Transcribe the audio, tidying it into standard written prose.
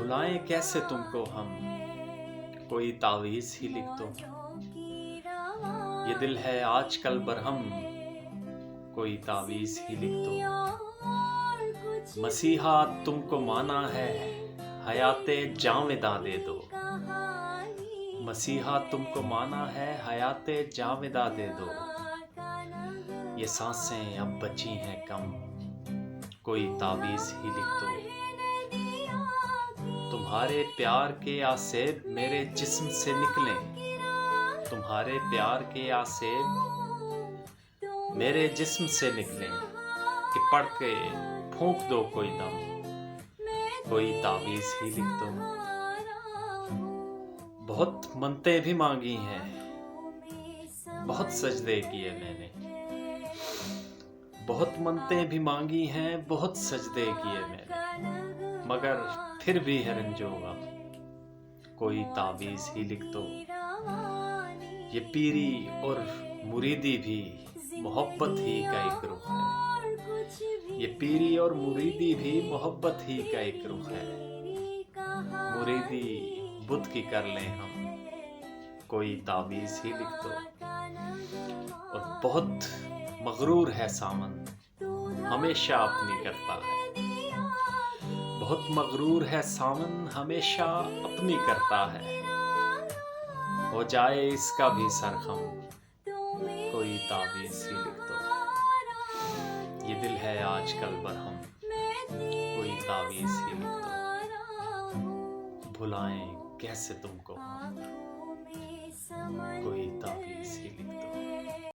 भुलाएं कैसे तुमको हम, कोई तावीज़ ही लिख दो। ये दिल है आजकल बरहम, कोई तावीज़ ही लिख दो। मसीहा तुमको माना है, हयाते जावेदा दे दो। मसीहा तुमको माना है, हयाते जावेदा दे दो। ये सांसें अब बची हैं कम, कोई तावीज़ ही लिख दो। तुम्हारे प्यार के आसेब मेरे जिस्म से निकलें, तुम्हारे प्यार के आसेब मेरे जिस्म से निकलें, कि पढ़ के फूंक दो कोई दम, कोई तावीज़ ही लिख दो। बहुत मन्नतें भी मांगी हैं, बहुत सजदे किए मैंने। बहुत मन्नतें भी मांगी हैं, बहुत सजदे किए मैंने, मगर फिर भी है रंजोगा, कोई तावीज़ ही लिख दो। ये पीरी और मुरीदी भी मोहब्बत ही का एक रुख है। ये पीरी और मुरीदी भी मोहब्बत ही का एक रुख है। मुरीदी बुत की कर लें हम, कोई तावीज़ ही लिख दो। और बहुत मगरूर है सामन, हमेशा अपनी करता है। बहुत मगरूर है सामन, हमेशा अपनी करता है। हो जाए इसका भी सरखम, कोई तावीज़ ही लिख दो। ये दिल है आजकल बरहम, कोई तावीज़ ही लिख दो। भुलाएं कैसे तुमको हम, कोई तावीज़ ही लिख दो।